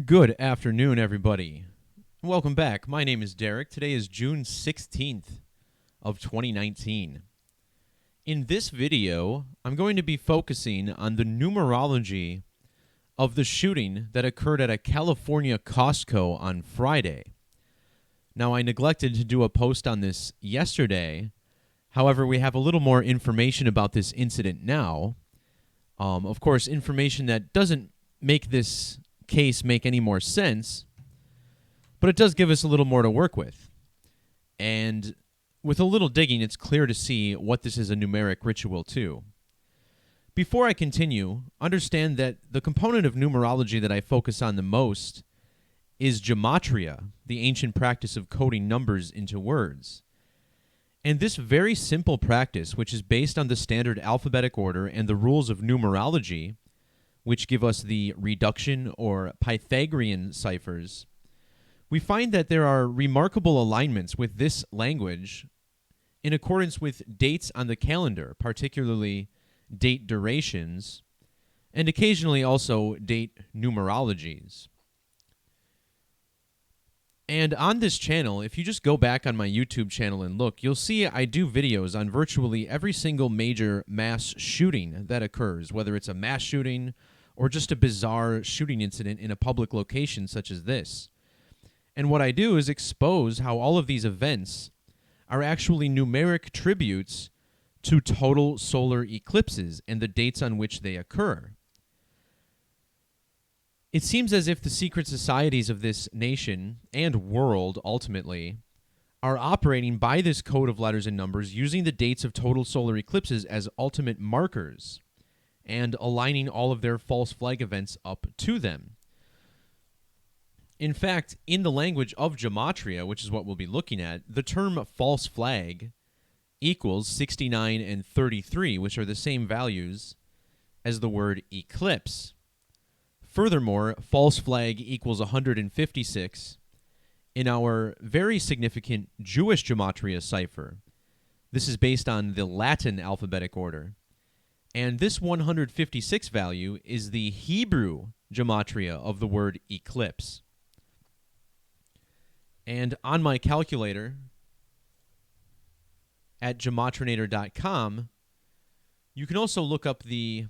Good afternoon, everybody. Welcome back. My name is Derek. Today is June 16th of 2019. In this video, I'm going to be focusing on the numerology of the shooting that occurred at a California Costco on Friday. Now, I neglected to do a post on this yesterday. However, we have a little more information about this incident now. Of course, information that doesn't make this case make any more sense, but it does give us a little more to work with. And with a little digging, it's clear to see what this is a numeric ritual to. Before I continue, understand that the component of numerology that I focus on the most is Gematria, the ancient practice of coding numbers into words. And this very simple practice, which is based on the standard alphabetic order and the rules of numerology, which give us the reduction or Pythagorean ciphers, we find that there are remarkable alignments with this language in accordance with dates on the calendar, particularly date durations, and occasionally also date numerologies. And on this channel, if you just go back on my YouTube channel and look, you'll see I do videos on virtually every single major mass shooting that occurs, whether it's a mass shooting or just a bizarre shooting incident in a public location such as this. And what I do is expose how all of these events are actually numeric tributes to total solar eclipses and the dates on which they occur. It seems as if the secret societies of this nation and world, ultimately, are operating by this code of letters and numbers using the dates of total solar eclipses as ultimate markers and aligning all of their false flag events up to them. In fact, in the language of Gematria, which is what we'll be looking at, the term false flag equals 69 and 33, which are the same values as the word eclipse. Furthermore, false flag equals 156 in our very significant Jewish Gematria cipher. This is based on the Latin alphabetic order. And this 156 value is the Hebrew Gematria of the word eclipse. And on my calculator at gematrinator.com, you can also look up the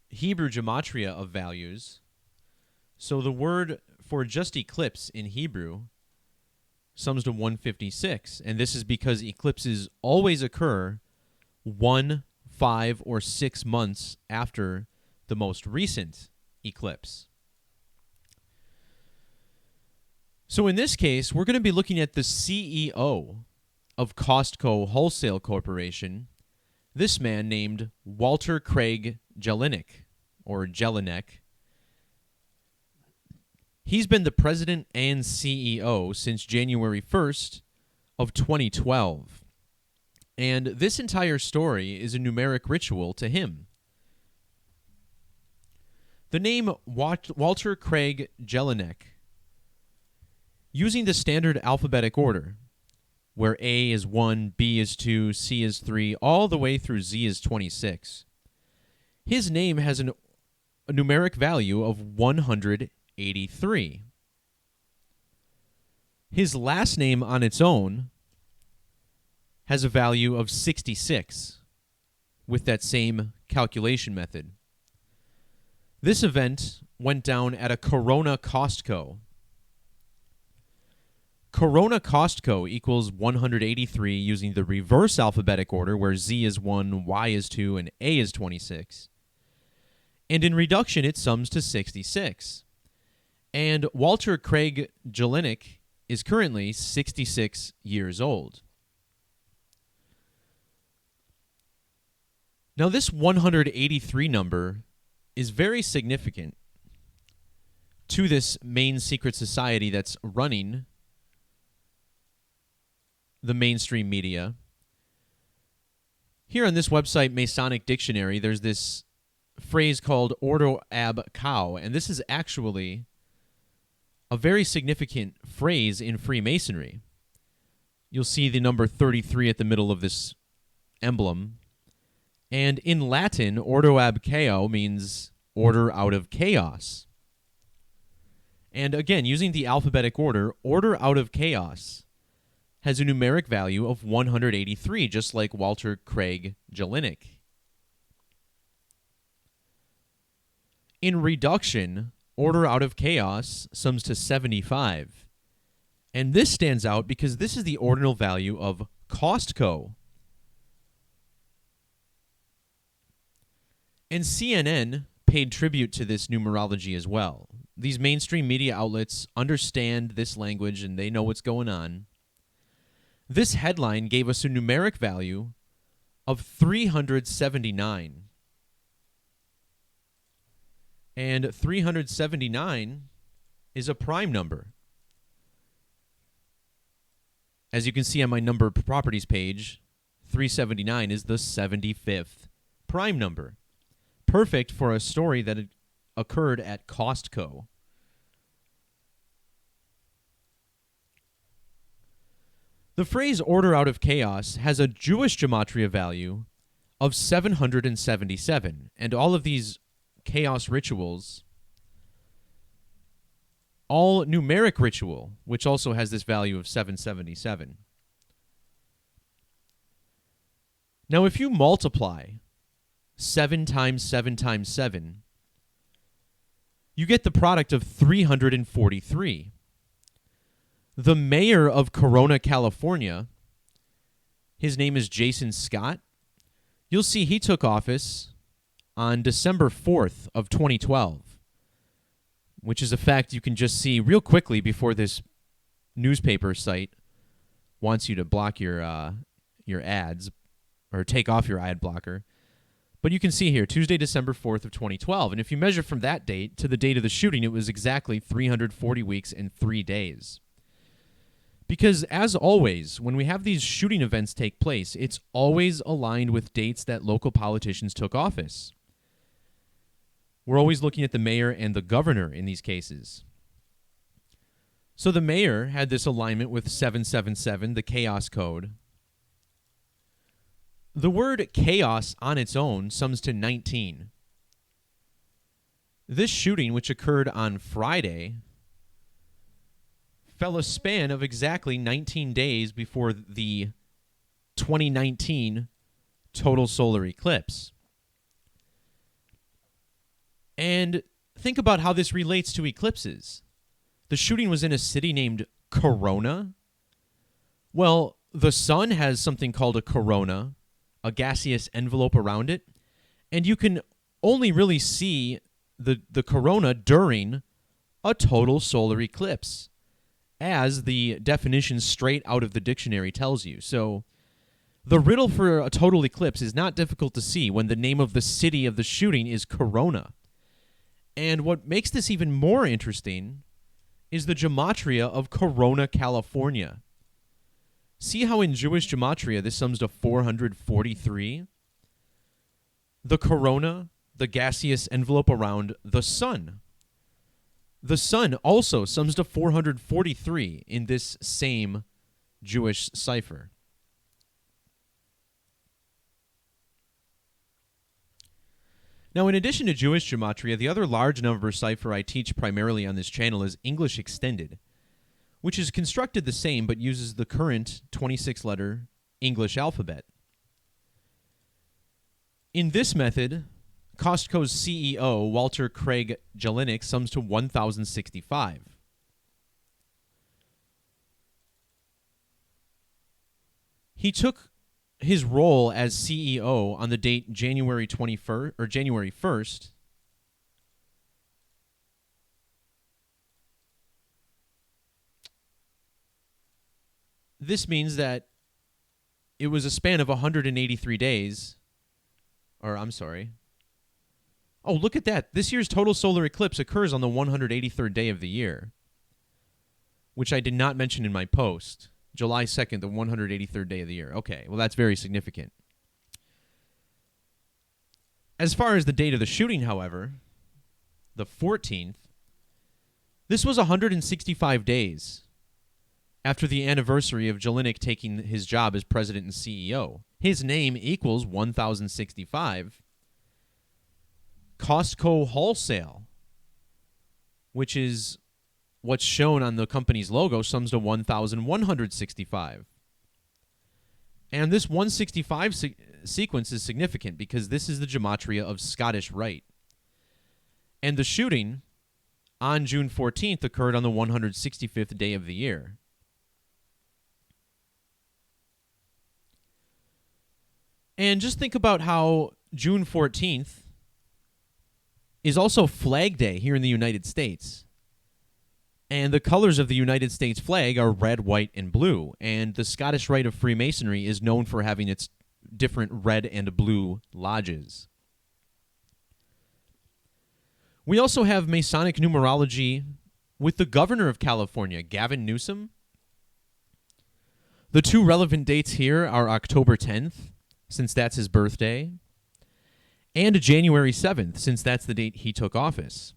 Hebrew Gematria of values. So the word for just eclipse in Hebrew sums to 156. And this is because eclipses always occur 1, 5, or 6 months after the most recent eclipse. So in this case, we're going to be looking at the CEO of Costco Wholesale Corporation, this man named Walter Craig Jelinek, or Jelinek. He's been the president and CEO since January 1st of 2012. And this entire story is a numeric ritual to him. The name Walter Craig Jelinek, using the standard alphabetic order, where A is 1, B is 2, C is 3, all the way through Z is 26. His name has a numeric value of 183. His last name on its own has a value of 66 with that same calculation method. This event went down at a Corona Costco. Corona Costco equals 183 using the reverse alphabetic order where Z is 1, Y is 2, and A is 26. And in reduction, it sums to 66. And Walter Craig Jelinek is currently 66 years old. Now, this 183 number is very significant to this main secret society that's running the mainstream media. Here on this website, Masonic Dictionary, there's this phrase called Ordo ab Chao, and this is actually a very significant phrase in Freemasonry. You'll see the number 33 at the middle of this emblem. And in Latin, ordo ab chao means order out of chaos. And again, using the alphabetic order, order out of chaos has a numeric value of 183, just like Walter Craig Jelinek. In reduction, order out of chaos sums to 75. And this stands out because this is the ordinal value of Costco. And CNN paid tribute to this numerology as well. These mainstream media outlets understand this language and they know what's going on. This headline gave us a numeric value of 379. And 379 is a prime number. As you can see on my number properties page, 379 is the 75th prime number. Perfect for a story that occurred at Costco. The phrase order out of chaos has a Jewish gematria value of 777, and all of these chaos rituals, all numeric ritual, which also has this value of 777. Now, if you multiply 7 times 7 times 7, you get the product of 343. The mayor of Corona, California, his name is Jason Scott. You'll see he took office on December 4th of 2012, which is a fact you can just see real quickly before this newspaper site wants you to block your ads or take off your ad blocker. But you can see here, Tuesday, December 4th of 2012. And if you measure from that date to the date of the shooting, it was exactly 340 weeks and 3 days. Because, as always, when we have these shooting events take place, it's always aligned with dates that local politicians took office. We're always looking at the mayor and the governor in these cases. So the mayor had this alignment with 777, the chaos code. The word chaos on its own sums to 19. This shooting, which occurred on Friday, fell a span of exactly 19 days before the 2019 total solar eclipse. And think about how this relates to eclipses. The shooting was in a city named Corona. Well, the sun has something called a corona, a gaseous envelope around it, and you can only really see the corona during a total solar eclipse, as the definition straight out of the dictionary tells you. So the riddle for a total eclipse is not difficult to see when the name of the city of the shooting is Corona. And what makes this even more interesting is the gematria of Corona, California. See how in Jewish gematria this sums to 443? The corona, the gaseous envelope around the sun. The sun also sums to 443 in this same Jewish cipher. Now, in addition to Jewish gematria, the other large number cipher I teach primarily on this channel is English Extended, which is constructed the same but uses the current 26-letter English alphabet. In this method, Costco's CEO, Walter Craig Jelinek, sums to 1,065. He took his role as CEO on the date January 21st or January 1st. This means that it was a span of 183 days. Or, I'm sorry. Oh, look at that. This year's total solar eclipse occurs on the 183rd day of the year, which I did not mention in my post. July 2nd, the 183rd day of the year. Okay, well, that's very significant. As far as the date of the shooting, however, the 14th, this was 165 days after the anniversary of Jelinek taking his job as president and CEO. His name equals 1,065. Costco Wholesale, which is what's shown on the company's logo sums to 1,165. And this 165 sequence is significant because this is the Gematria of Scottish Rite. And the shooting on June 14th occurred on the 165th day of the year. And just think about how June 14th is also Flag Day here in the United States. And the colors of the United States flag are red, white, and blue. And the Scottish Rite of Freemasonry is known for having its different red and blue lodges. We also have Masonic numerology with the governor of California, Gavin Newsom. The two relevant dates here are October 10th, since that's his birthday, and January 7th, since that's the date he took office.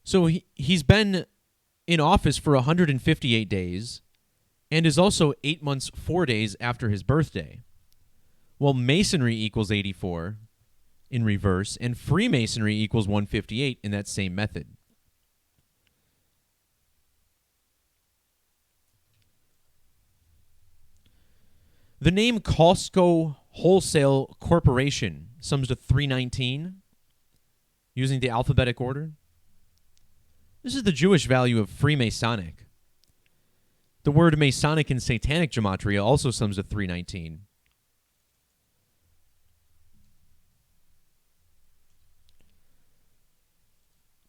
So he's been in office for 158 days and is also 8 months, 4 days after his birthday. Well, Masonry equals 84 in reverse, and Freemasonry equals 158 in that same method. The name Costco Wholesale Corporation sums to 319 using the alphabetic order. This is the Jewish value of Freemasonic. The word Masonic in Satanic Gematria also sums to 319.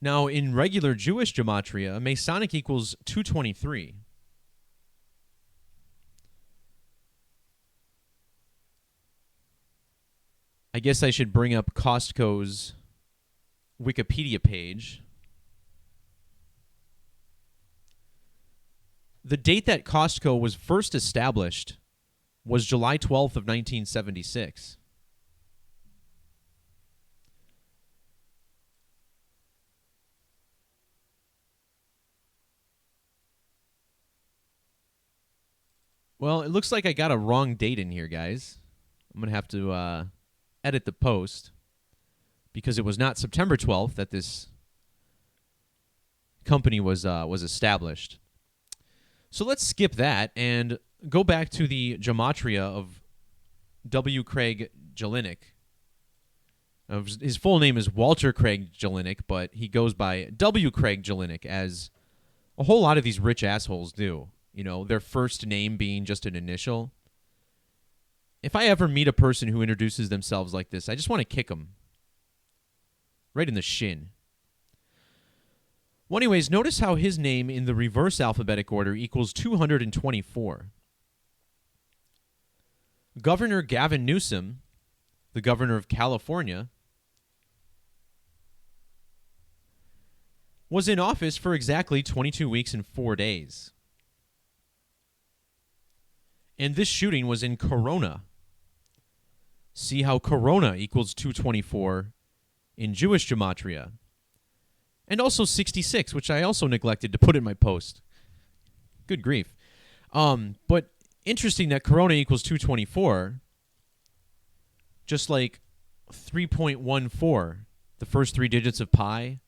Now, in regular Jewish Gematria, Masonic equals 223. I guess I should bring up Costco's Wikipedia page. The date that Costco was first established was July 12th of 1976. Well, it looks like I got a wrong date in here, guys. I'm going to have to edit the post because it was not September 12th that this company was established. So let's skip that and go back to the Gematria of W. Craig Jelinek. His full name is Walter Craig Jelinek, but he goes by W. Craig Jelinek, as a whole lot of these rich assholes do. You know, their first name being just an initial. If I ever meet a person who introduces themselves like this, I just want to kick them right in the shin. Well, anyways, notice how his name in the reverse alphabetic order equals 224. Governor Gavin Newsom, the governor of California, was in office for exactly 22 weeks and 4 days. And this shooting was in Corona. See how Corona equals 224 in Jewish Gematria. And also 66, which I also neglected to put in my post. Good grief. But interesting that Corona equals 224, just like 3.14, the first three digits of pi,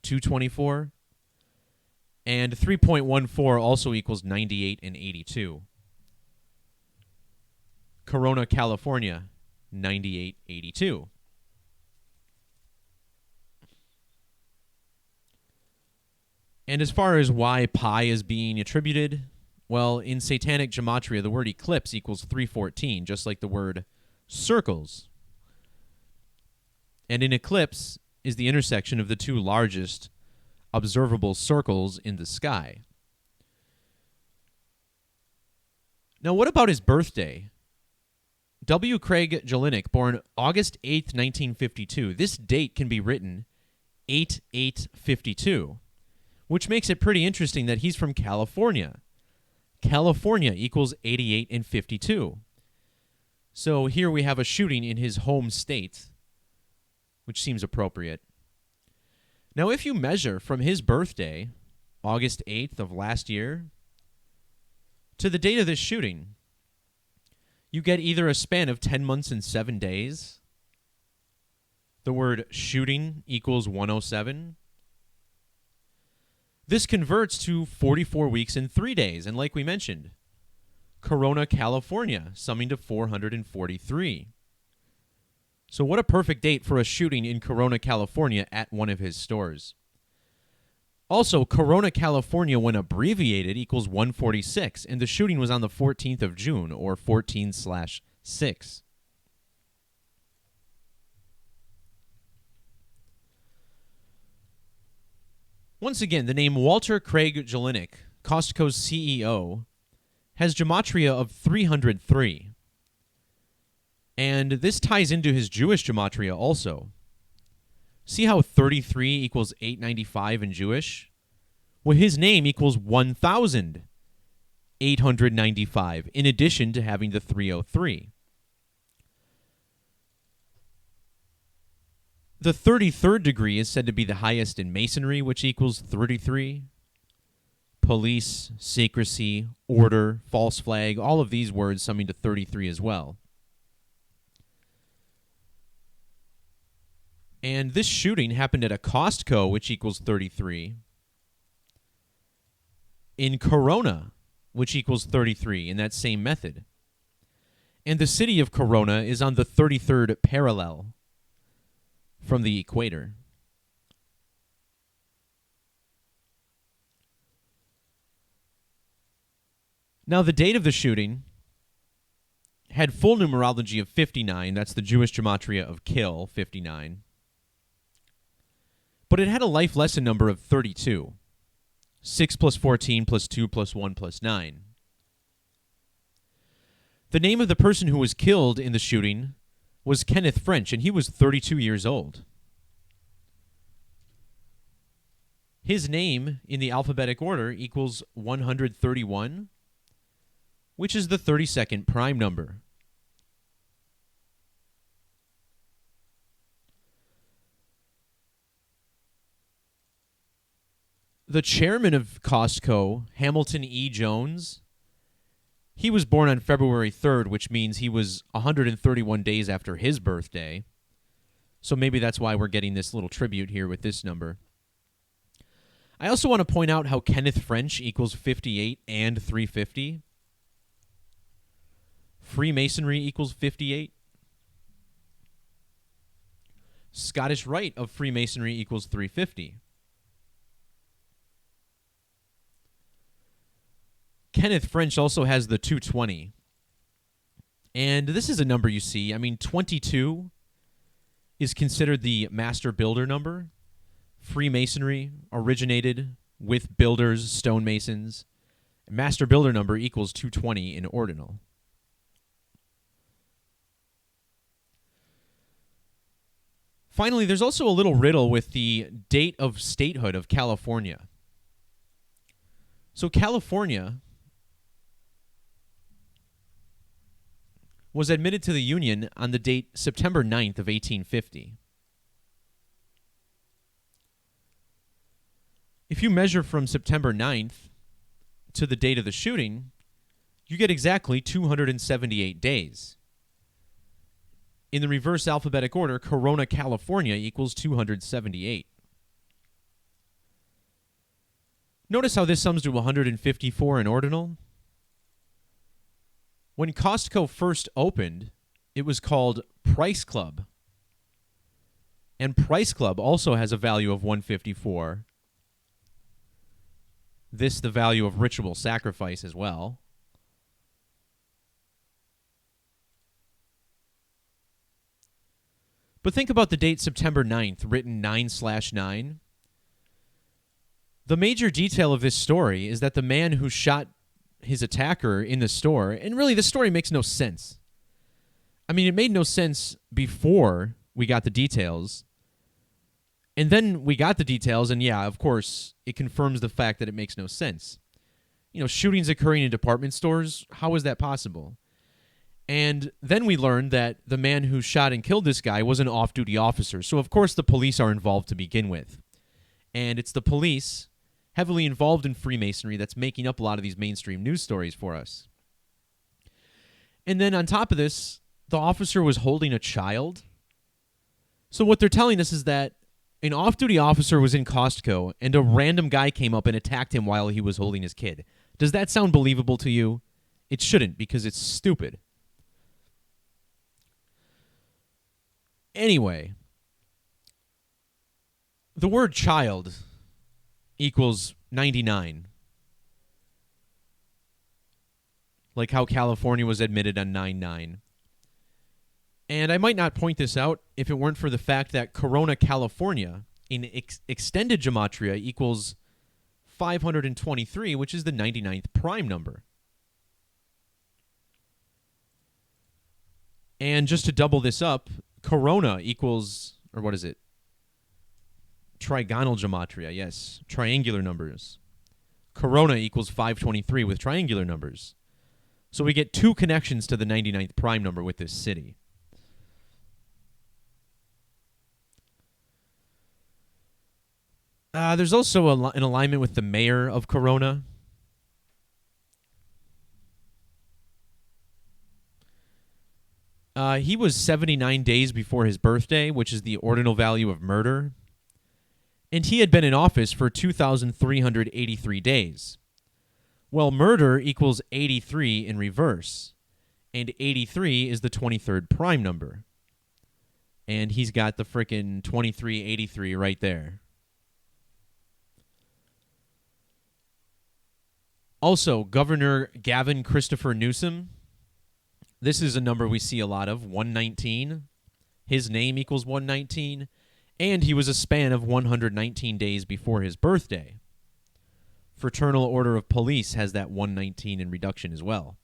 224, and 3.14 also equals 98 and 82. Corona, California, 9882. And as far as why pi is being attributed, well, in Satanic Gematria, the word eclipse equals 314, just like the word circles. And an eclipse is the intersection of the two largest observable circles in the sky. Now, what about his birthday? W. Craig Jelinek, born August 8th, 1952. This date can be written 8852, which makes it pretty interesting that he's from California. California equals 88 and 52. So here we have a shooting in his home state, which seems appropriate. Now, if you measure from his birthday, August 8th of last year, to the date of this shooting, you get either a span of 10 months and 7 days. The word shooting equals 107. This converts to 44 weeks and 3 days, and like we mentioned, Corona, California, summing to 443. So what a perfect date for a shooting in Corona, California at one of his stores. Also, Corona, California, when abbreviated, equals 146, and the shooting was on the 14th of June, or 14/6. Once again, the name Walter Craig Jelenic, Costco's CEO, has gematria of 303. And this ties into his Jewish gematria also. See how 33 equals 895 in Jewish? Well, his name equals 1,895, in addition to having the 303. The 33rd degree is said to be the highest in Masonry, which equals 33. Police, secrecy, order, false flag, all of these words summing to 33 as well. And this shooting happened at a Costco, which equals 33. In Corona, which equals 33, in that same method. And the city of Corona is on the 33rd parallel from the equator. Now, the date of the shooting had full numerology of 59. That's the Jewish gematria of kill, 59. But it had a life lesson number of 32. 6 plus 14 plus 2 plus 1 plus 9. The name of the person who was killed in the shooting was Kenneth French, and he was 32 years old. His name in the alphabetic order equals 131, which is the 32nd prime number. The chairman of Costco, Hamilton E. Jones, he was born on February 3rd, which means he was 131 days after his birthday. So maybe that's why we're getting this little tribute here with this number. I also want to point out how Kenneth French equals 58 and 350. Freemasonry equals 58. Scottish Rite of Freemasonry equals 350. Kenneth French also has the 220. And this is a number you see. I mean, 22 is considered the master builder number. Freemasonry originated with builders, stonemasons. Master builder number equals 220 in ordinal. Finally, there's also a little riddle with the date of statehood of California. So California was admitted to the Union on the date September 9th of 1850. If you measure from September 9th to the date of the shooting, you get exactly 278 days. In the reverse alphabetic order, Corona, California equals 278. Notice how this sums to 154 in ordinal. When Costco first opened, it was called Price Club. And Price Club also has a value of 154. This the value of ritual sacrifice as well. But think about the date September 9th, written 9/9. The major detail of this story is that the man who shot his attacker in the store, and really the story makes no sense. I mean, it made no sense before we got the details. And then we got the details, and yeah, of course, it confirms the fact that it makes no sense. You know, shootings occurring in department stores, how is that possible? And then we learned that the man who shot and killed this guy was an off-duty officer. So, of course, the police are involved to begin with. And it's the police heavily involved in Freemasonry that's making up a lot of these mainstream news stories for us. And then on top of this, the officer was holding a child. So what they're telling us is that An off-duty officer was in Costco, and a random guy came up and attacked him while he was holding his kid. Does that sound believable to you? It shouldn't, because it's stupid. Anyway, the word child equals 99. Like how California was admitted on 9/9. And I might not point this out if it weren't for the fact that Corona, California, in extended Gematria equals 523, which is the 99th prime number. And just to double this up, Corona equals, or what is it? Trigonal Gematria, yes. Triangular numbers. Corona equals 523 with triangular numbers. So we get two connections to the 99th prime number with this city. There's also an alignment with the mayor of Corona. He was 79 days before his birthday, which is the ordinal value of murder. And he had been in office for 2,383 days. Well, murder equals 83 in reverse. And 83 is the 23rd prime number. And he's got the frickin' 2383 right there. Also, Governor Gavin Christopher Newsom. This is a number we see a lot of, 119. His name equals 119. And he was a span of 119 days before his birthday. Fraternal Order of Police has that 119 in reduction as well.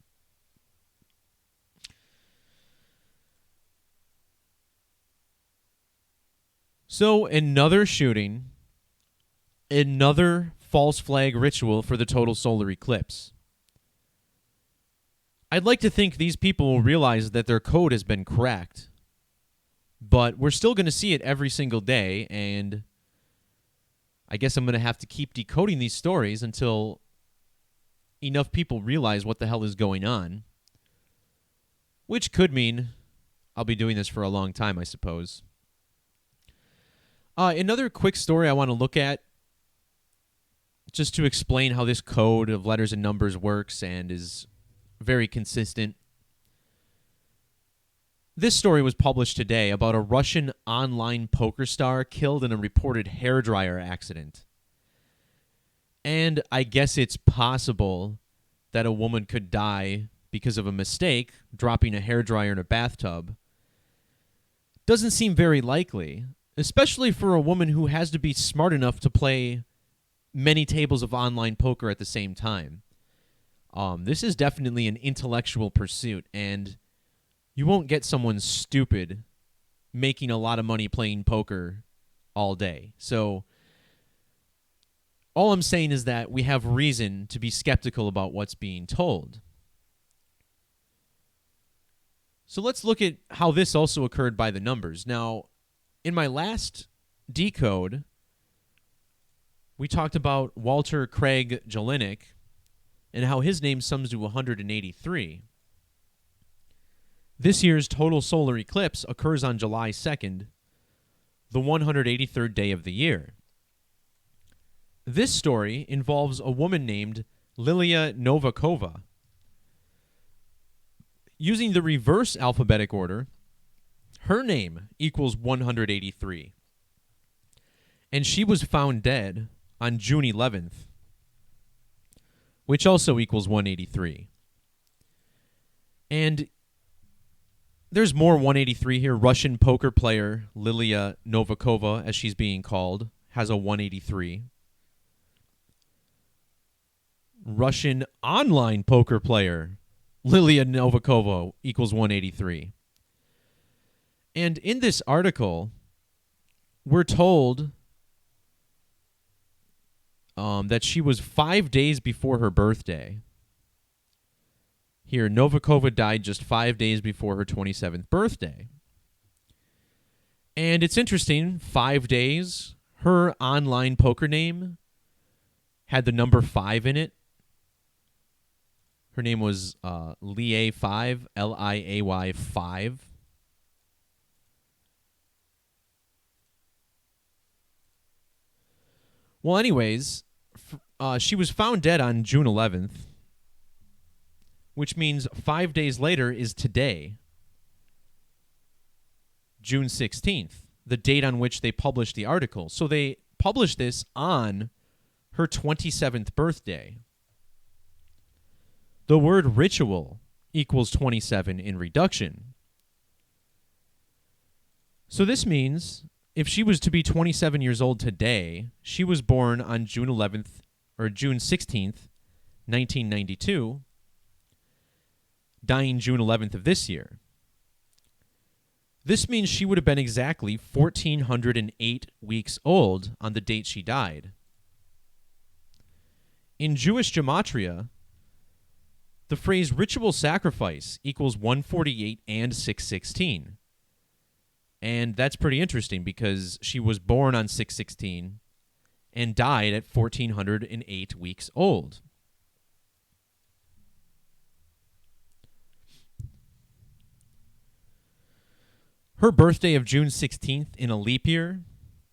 So, another shooting, another false flag ritual for the total solar eclipse. I'd like to think these people will realize that their code has been cracked, but we're still going to see it every single day, and I guess I'm going to have to keep decoding these stories until enough people realize what the hell is going on, which could mean I'll be doing this for a long time, I suppose. Another quick story I want to look at, just to explain how this code of letters and numbers works and is very consistent. This story was published today about a Russian online poker star killed in a reported hairdryer accident. And I guess it's possible that a woman could die because of a mistake, dropping a hairdryer in a bathtub. Doesn't seem very likely, especially for a woman who has to be smart enough to play many tables of online poker at the same time. This is definitely an intellectual pursuit, and you won't get someone stupid making a lot of money playing poker all day. So all I'm saying is that we have reason to be skeptical about what's being told. So let's look at how this also occurred by the numbers. Now, in my last decode, we talked about Walter Craig Jelinek and how his name sums to 183. This year's total solar eclipse occurs on July 2nd, the 183rd day of the year. This story involves a woman named Lilia Novikova. Using the reverse alphabetic order, her name equals 183. And she was found dead on June 11th, which also equals 183. And there's more 183 here. Russian poker player Lilia Novikova, as she's being called, has a 183. Russian online poker player Lilia Novikova equals 183. And in this article, we're told that she was 5 days before her birthday. Here, Novikova died just 5 days before her 27th birthday. And it's interesting, 5 days, her online poker name had the number 5 in it. Her name was Liay5, Liay 5. Well, anyways, she was found dead on June 11th, which means 5 days later is today, June 16th, the date on which they published the article. So they published this on her 27th birthday. The word ritual equals 27 in reduction. So this means if she was to be 27 years old today, she was born on June 11th or June 16th, 1992, dying June 11th of this year. This means she would have been exactly 1,408 weeks old on the date she died. In Jewish Gematria, the phrase ritual sacrifice equals 148 and 616. And that's pretty interesting because she was born on 616 and died at 1,408 weeks old. Her birthday of June 16th in a leap year,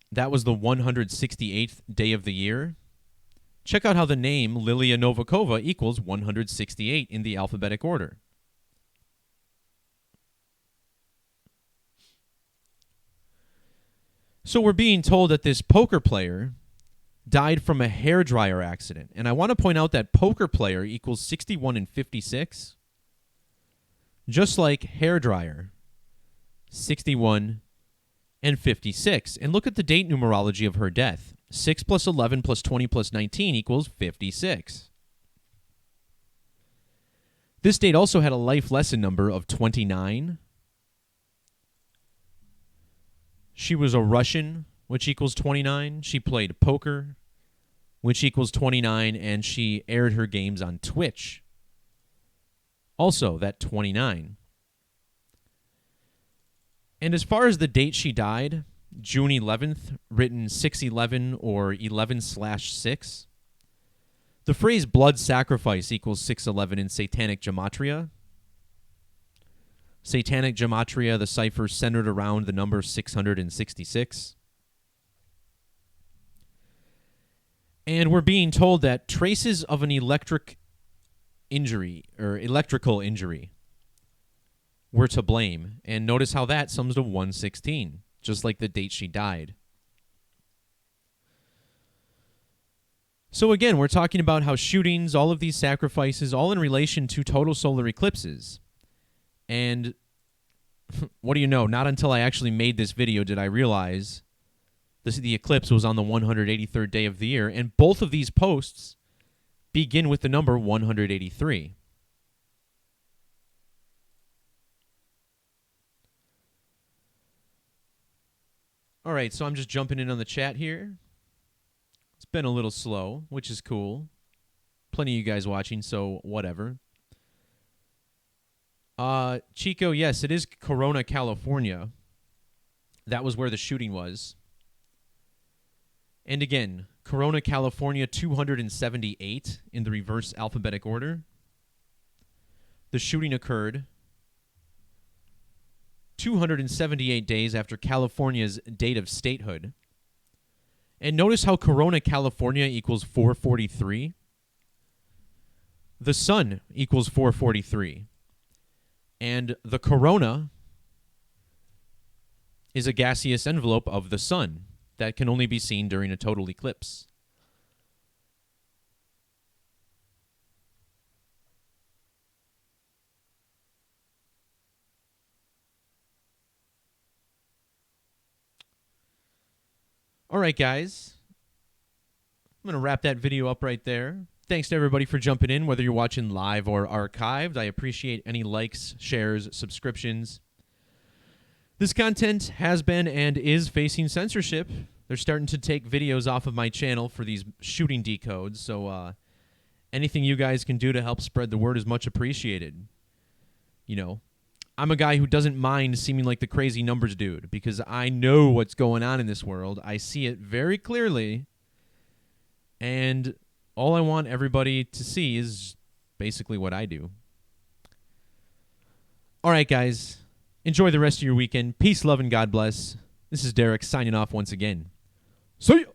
that was the 168th day of the year. Check out how the name Lilia Novikova equals 168 in the alphabetic order. So we're being told that this poker player died from a hairdryer accident. And I want to point out that poker player equals 61 and 56. Just like hairdryer, 61 and 56. And look at the date numerology of her death. 6 plus 11 plus 20 plus 19 equals 56. This date also had a life lesson number of 29. She was a Russian, which equals 29. She played poker, which equals 29. And she aired her games on Twitch. Also, that 29. And as far as the date she died, June 11th, written 611 or 11/6, the phrase blood sacrifice equals 611 in Satanic Gematria. Satanic Gematria, the cipher centered around the number 666. And we're being told that traces of an electrical injury were to blame. And notice how that sums to 116, just like the date she died. So again, we're talking about how shootings, all of these sacrifices, all in relation to total solar eclipses. And what do you know? Not until I actually made this video did I realize the eclipse was on the 183rd day of the year. And both of these posts begin with the number 183. All right, so I'm just jumping in on the chat here. It's been a little slow, which is cool. Plenty of you guys watching, so whatever. Chico, yes, it is Corona, California. That was where the shooting was. And again, Corona, California, 278 in the reverse alphabetic order. The shooting occurred 278 days after California's date of statehood. And notice how Corona, California equals 443. The sun equals 443. And the corona is a gaseous envelope of the sun that can only be seen during a total eclipse. All right, guys. I'm going to wrap that video up right there. Thanks to everybody for jumping in, whether you're watching live or archived. I appreciate any likes, shares, subscriptions. This content has been and is facing censorship. They're starting to take videos off of my channel for these shooting decodes, so anything you guys can do to help spread the word is much appreciated. You know, I'm a guy who doesn't mind seeming like the crazy numbers dude because I know what's going on in this world. I see it very clearly, and all I want everybody to see is basically what I do. All right, guys. Enjoy the rest of your weekend. Peace, love, and God bless. This is Derek signing off once again. See ya!